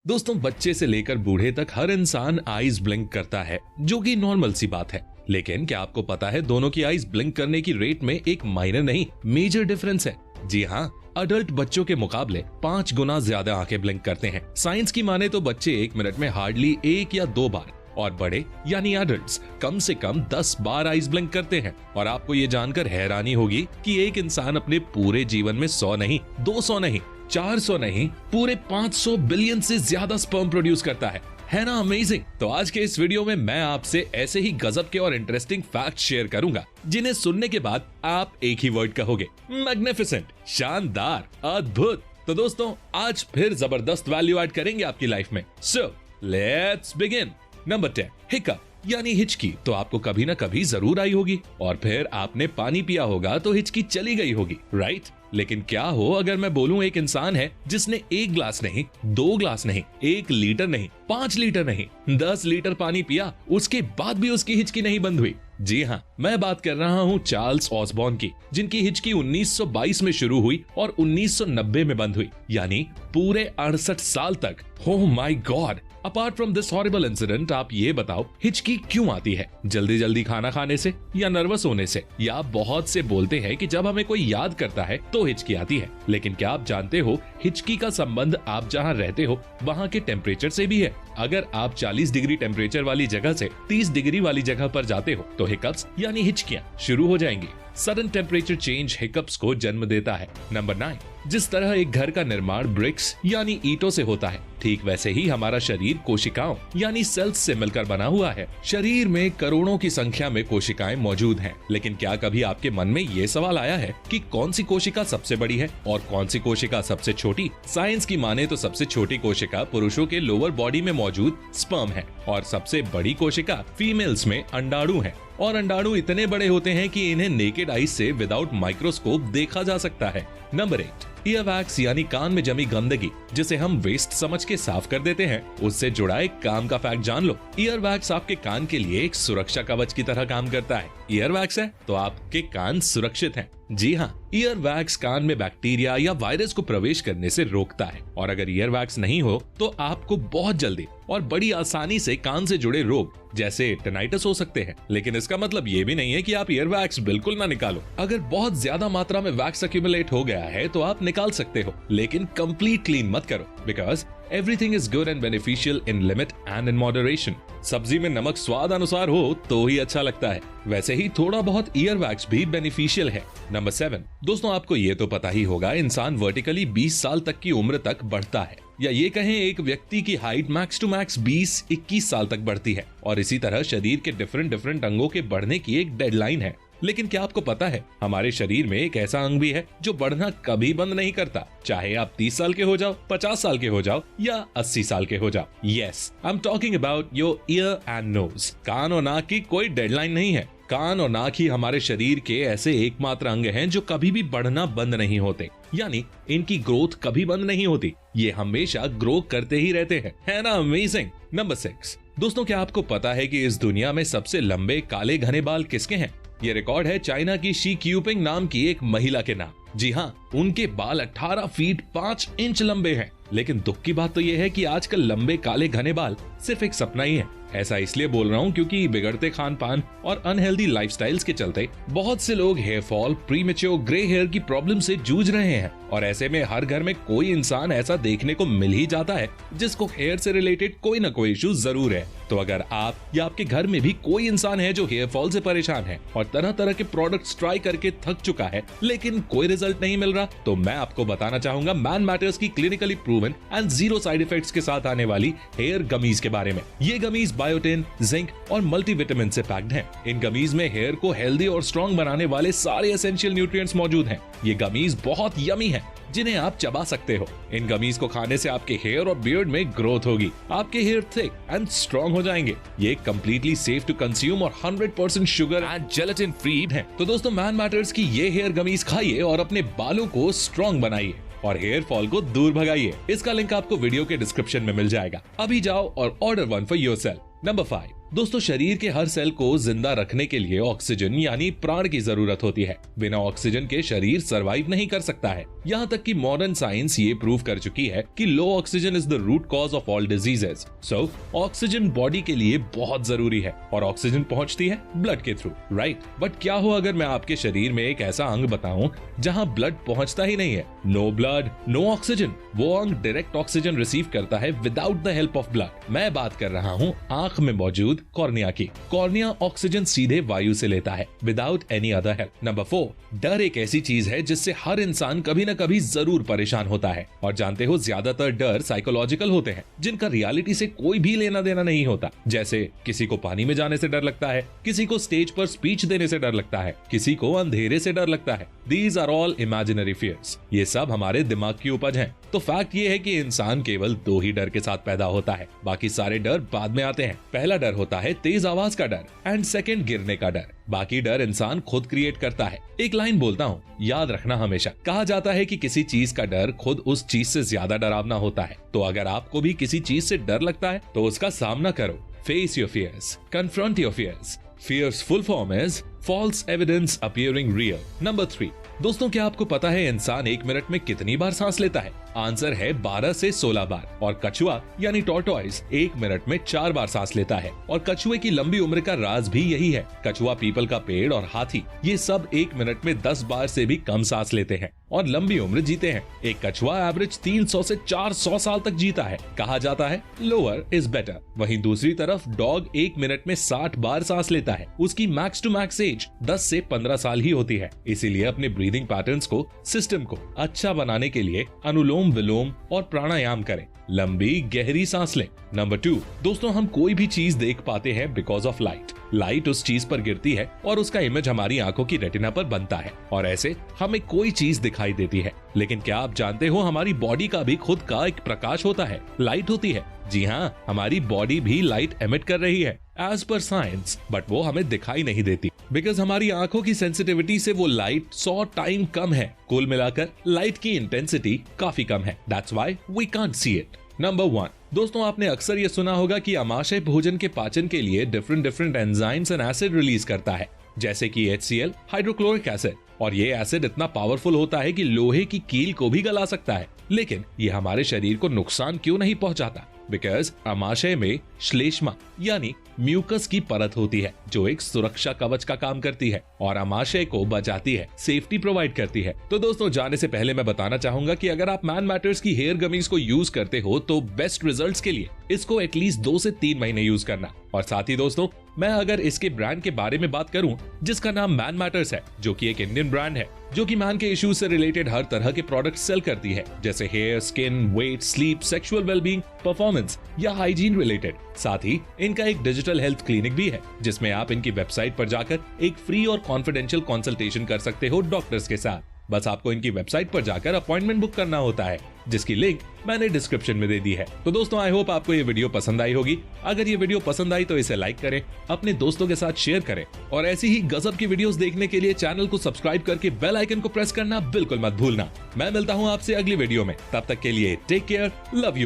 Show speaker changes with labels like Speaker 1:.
Speaker 1: दोस्तों, बच्चे से लेकर बूढ़े तक हर इंसान आईज ब्लिंक करता है, जो कि नॉर्मल सी बात है। लेकिन क्या आपको पता है, दोनों की आईज ब्लिंक करने की रेट में एक माइनर नहीं, मेजर डिफरेंस है। जी हाँ, अडल्ट बच्चों के मुकाबले 5 गुना ज्यादा आंखें ब्लिंक करते हैं। साइंस की माने तो बच्चे 1 मिनट में हार्डली 1 या 2 बार, और बड़े यानी एडल्ट्स कम से कम 10 बार आईज ब्लिंक करते हैं। और आपको ये जानकर हैरानी होगी कि एक इंसान अपने पूरे जीवन में 100 नहीं, 200 नहीं, 400 नहीं, पूरे 500 बिलियन से ज्यादा स्पर्म प्रोड्यूस करता है ना अमेजिंग। तो आज के इस वीडियो में मैं आपसे ऐसे ही गजब के और इंटरेस्टिंग फैक्ट शेयर करूंगा, जिन्हें सुनने के बाद आप एक ही वर्ड कहोगे, मैग्निफिसेंट, शानदार, अद्भुत। तो दोस्तों, आज फिर जबरदस्त वैल्यू ऐड करेंगे आपकी लाइफ में। So let's begin. Number 10, hiccup यानी हिचकी तो आपको कभी ना कभी जरूर आई होगी, और फिर आपने पानी पिया होगा तो हिचकी चली गई होगी, राइट? लेकिन क्या हो अगर मैं बोलूं एक इंसान है जिसने 1 ग्लास नहीं, 2 ग्लास नहीं, 1 लीटर नहीं, 5 लीटर नहीं, 10 लीटर पानी पिया, उसके बाद भी उसकी हिचकी नहीं बंद हुई। जी हाँ, मैं बात कर रहा हूँ चार्ल्स ऑसबॉर्न की, जिनकी हिचकी 1922 में शुरू हुई और 1990 में बंद हुई, यानी पूरे 68 साल तक। Oh my God. Apart from this horrible incident, आप ये बताओ हिचकी क्यों आती है? जल्दी जल्दी खाना खाने से, या नर्वस होने से, या बहुत से बोलते हैं कि जब हमें कोई याद करता है तो हिचकी आती है। लेकिन क्या आप जानते हो हिचकी का संबंध आप जहाँ रहते हो वहाँ के टेम्परेचर से भी है। अगर आप 40 डिग्री टेम्परेचर वाली जगह से 30 डिग्री वाली जगह पर जाते हो तो हिकअप्स यानी हिचकियां शुरू हो जाएंगी। सडन टेम्परेचर चेंज हिकअप्स को जन्म देता है। नंबर 9, जिस तरह एक घर का निर्माण ब्रिक्स यानी ईंटों से होता है, ठीक वैसे ही हमारा शरीर कोशिकाओं यानी सेल्स से मिलकर बना हुआ है। शरीर में करोड़ों की संख्या में कोशिकाएं मौजूद हैं। लेकिन क्या कभी आपके मन में ये सवाल आया है कि कौन सी कोशिका सबसे बड़ी है और कौन सी कोशिका सबसे छोटी? साइंस की माने तो सबसे छोटी कोशिका पुरुषों के लोअर बॉडी में मौजूद स्पर्म है, और सबसे बड़ी कोशिका फीमेल्स में अंडाणु है। और अंडाणु इतने बड़े होते हैं कि इन्हें नेकेड आई से विदाउट माइक्रोस्कोप देखा जा सकता है। नंबर 8, ईयरवैक्स यानी कान में जमी गंदगी, जिसे हम वेस्ट समझ के साफ कर देते हैं, उससे जुड़ा एक काम का फैक्ट जान लो। ईयरवैक्स आपके कान के लिए एक सुरक्षा कवच की तरह काम करता है। ईयरवैक्स है तो आपके कान सुरक्षित हैं। जी हाँ, ईयरवैक्स कान में बैक्टीरिया या वायरस को प्रवेश करने से रोकता है, और अगर ईयरवैक्स नहीं हो तो आपको बहुत जल्दी और बड़ी आसानी से कान से जुड़े रोग जैसे टेनाइटिस हो सकते हैं। लेकिन इसका मतलब ये भी नहीं है कि आप ईयरवैक्स बिल्कुल ना निकालो। अगर बहुत ज्यादा मात्रा में वैक्स एक्यूमुलेट हो गया है तो आप निकाल सकते हो, लेकिन कंप्लीट क्लीन मत करो, because everything is good and beneficial in limit and in moderation. सब्जी में नमक स्वाद अनुसार हो तो ही अच्छा लगता है, वैसे ही थोड़ा बहुत ईयरवैक्स भी बेनिफिशियल है। नंबर 7, दोस्तों आपको ये तो पता ही होगा, इंसान वर्टिकली 20 साल तक की उम्र तक बढ़ता है, या ये कहें एक व्यक्ति की हाइट मैक्स टू मैक्स 20-21 साल तक बढ़ती है। और इसी तरह शरीर के डिफरेंट अंगों के बढ़ने की एक डेडलाइन है। लेकिन क्या आपको पता है हमारे शरीर में एक ऐसा अंग भी है जो बढ़ना कभी बंद नहीं करता, चाहे आप 30 साल के हो जाओ, 50 साल के हो जाओ या 80 साल के हो जाओ। Yes, I am talking about your ear and nose. कान और नाक की कोई डेडलाइन नहीं है। कान और नाक ही हमारे शरीर के ऐसे एकमात्र अंग हैं जो कभी भी बढ़ना बंद नहीं होते, यानी इनकी ग्रोथ कभी बंद नहीं होती। ये हमेशा ग्रो करते ही रहते हैं, है ना अमेजिंग। नंबर 6, दोस्तों क्या आपको पता है कि इस दुनिया में सबसे लंबे काले घने बाल किसके हैं? ये रिकॉर्ड है चाइना की शी क्यूपिंग नाम की एक महिला के नाम। जी हाँ, उनके बाल 18 फीट 5 इंच लंबे हैं। लेकिन दुख की बात तो यह है कि आजकल लंबे काले घने बाल सिर्फ एक सपना ही है। ऐसा इसलिए बोल रहा हूँ क्योंकि बिगड़ते खान पान और अनहेल्दी लाइफस्टाइल्स के चलते बहुत से लोग hair fall, premature grey hair की प्रॉब्लम से जूझ रहे हैं। और ऐसे में हर घर में कोई इंसान ऐसा देखने को मिल ही जाता है जिसको हेयर से रिलेटेड कोई ना कोई इशू जरूर है। तो अगर आप या आपके घर में भी कोई इंसान है जो हेयर फॉल से परेशान है और तरह तरह के प्रोडक्ट्स ट्राई करके थक चुका है लेकिन कोई रिजल्ट नहीं मिल रहा, तो मैं आपको बताना चाहूंगा मैन मैटर्स की clinically proven and 0 side effects के साथ आने वाली हेयर गमीज के बारे में। ये गमीज बायोटिन, जिंक और मल्टीविटामिन से पैक्ड हैं। इन गमीज में हेयर को हेल्दी और स्ट्रॉन्ग बनाने वाले सारे एसेंशियल न्यूट्रिएंट्स मौजूद हैं। ये गमीज बहुत यमी हैं, जिन्हें आप चबा सकते हो। इन गमीज को खाने से आपके हेयर और बियर्ड में ग्रोथ होगी, आपके हेयर थिक एंड स्ट्रॉन्ग हो जाएंगे। ये कंप्लीटली सेफ टू कंज्यूम और 100% शुगर एंड जेलेटिन फ्री हैं। तो दोस्तों मैन मैटर्स की ये हेयर गमीज खाइए और अपने बालों को स्ट्रॉन्ग बनाइए और हेयर फॉल को दूर भगाइए। इसका लिंक आपको वीडियो के डिस्क्रिप्शन में मिल जाएगा। अभी जाओ और order one for yourself. Number 5, दोस्तों शरीर के हर सेल को जिंदा रखने के लिए ऑक्सीजन यानी प्राण की जरूरत होती है। बिना ऑक्सीजन के शरीर सरवाइव नहीं कर सकता है। यहाँ तक कि मॉडर्न साइंस ये प्रूव कर चुकी है कि low oxygen is the root cause of all diseases. So oxygen body के लिए बहुत जरूरी है और ऑक्सीजन पहुंचती है ब्लड के थ्रू, राइट। बट क्या हो अगर मैं आपके शरीर में एक ऐसा अंग बताऊं जहां ब्लड पहुंचता ही नहीं है? No blood no oxygen. वो अंग डायरेक्ट ऑक्सीजन रिसीव करता है without the help of blood. मैं बात कर रहा हूं आंख में मौजूद कॉर्निया की। कॉर्निया ऑक्सीजन सीधे वायु से लेता है without any other help. Number 4, डर एक ऐसी चीज है जिससे हर इंसान कभी न कभी जरूर परेशान होता है। और जानते हो ज्यादातर डर साइकोलॉजिकल होते हैं जिनका रियलिटी से कोई भी लेना देना नहीं होता। जैसे किसी को पानी में जाने से डर लगता है, किसी को स्टेज पर स्पीच देने से डर लगता है, किसी को अंधेरे से डर लगता है। These are all imaginary fears। ये सब हमारे दिमाग की उपज हैं। तो फैक्ट ये है कि इंसान केवल 2 ही डर के साथ पैदा होता है, बाकी सारे डर बाद में आते हैं। पहला डर होता है तेज आवाज का डर एंड सेकंड गिरने का डर। बाकी डर इंसान खुद क्रिएट करता है। एक लाइन बोलता हूँ, याद रखना हमेशा। कहा जाता है कि किसी चीज का डर खुद उस चीज से ज्यादा डरावना होता है। तो अगर आपको भी किसी चीज से डर लगता है तो उसका सामना करो। Face your fears, confront your fears। Fear's full form is false evidence appearing real। Number 3, दोस्तों क्या आपको पता है इंसान 1 मिनट में कितनी बार सांस लेता है? आंसर है 12 से 16 बार। और कछुआ यानी टॉर्टोइस 1 मिनट में 4 बार सांस लेता है। और कछुए की लंबी उम्र का राज भी यही है। कछुआ, पीपल का पेड़ और हाथी ये सब 1 मिनट में 10 बार से भी कम सांस लेते हैं और लंबी उम्र जीते हैं। एक कछुआ एवरेज 300 से 400 साल तक जीता है। कहा जाता है लोअर इज बेटर। वहीं दूसरी तरफ डॉग 1 मिनट में 60 बार सांस लेता है। उसकी मैक्स टू मैक्स एज 10 से 15 साल ही होती है। इसीलिए अपने ब्रीदिंग पैटर्न्स को, सिस्टम को अच्छा बनाने के लिए अनुलोम विलोम और प्राणायाम करें। लंबी गहरी सांस लें। नंबर 2, दोस्तों हम कोई भी चीज देख पाते हैं बिकॉज ऑफ लाइट। लाइट उस चीज पर गिरती है और उसका इमेज हमारी आंखों की रेटिना पर बनता है और ऐसे हमें कोई चीज दिखाई देती है। लेकिन क्या आप जानते हो हमारी बॉडी का भी खुद का एक प्रकाश होता है, लाइट होती है। जी हाँ, हमारी बॉडी भी लाइट एमिट कर रही है एज पर साइंस, बट वो हमें दिखाई नहीं देती बिकॉज हमारी आंखों की सेंसिटिविटी से वो लाइट 100 टाइम कम है। कुल मिलाकर लाइट की इंटेंसिटी काफी कम है। That's why we can't see it. Number 1, दोस्तों आपने अक्सर ये सुना होगा कि अमाशय भोजन के पाचन के लिए different enzymes and acid release करता है, जैसे कि HCl, हाइड्रोक्लोरिक एसिड। और ये एसिड इतना पावरफुल होता है कि लोहे की कील को भी गला सकता है। लेकिन ये हमारे शरीर को नुकसान क्यों नहीं पहुंचाता? बिकॉज अमाशय में श्लेष्मा यानी म्यूकस की परत होती है जो एक सुरक्षा कवच का काम करती है और अमाशय को बचाती है, सेफ्टी प्रोवाइड करती है। तो दोस्तों जाने से पहले मैं बताना चाहूंगा कि अगर आप मैन मैटर्स की हेयर गमीज को यूज करते हो तो बेस्ट रिजल्ट्स के लिए इसको एटलीस्ट 2 से 3 महीने यूज करना। और साथ ही दोस्तों मैं अगर इसके ब्रांड के बारे में बात करूं जिसका नाम मैन मैटर्स है, जो कि एक इंडियन ब्रांड है जो कि मैन के इश्यूज से रिलेटेड हर तरह के प्रोडक्ट सेल करती है, जैसे hair, skin, weight, sleep, sexual wellbeing, performance या हाइजीन रिलेटेड। साथ ही इनका एक डिजिटल हेल्थ क्लिनिक भी है जिसमें आप इनकी वेबसाइट पर जाकर एक फ्री और कॉन्फिडेंशियल कंसल्टेशन कर सकते हो डॉक्टर्स के साथ। बस आपको इनकी वेबसाइट पर जाकर अपॉइंटमेंट बुक करना होता है, जिसकी लिंक मैंने डिस्क्रिप्शन में दे दी है। तो दोस्तों आई होप आपको ये वीडियो पसंद आई होगी। अगर ये वीडियो पसंद आई तो इसे लाइक करें, अपने दोस्तों के साथ शेयर करें और ऐसी ही गजब की वीडियोस देखने के लिए चैनल को सब्सक्राइब करके बेल आइकन को प्रेस करना बिल्कुल मत भूलना। मैं मिलता हूँ आपसे अगली वीडियो में, तब तक के लिए टेक केयर, लव यू।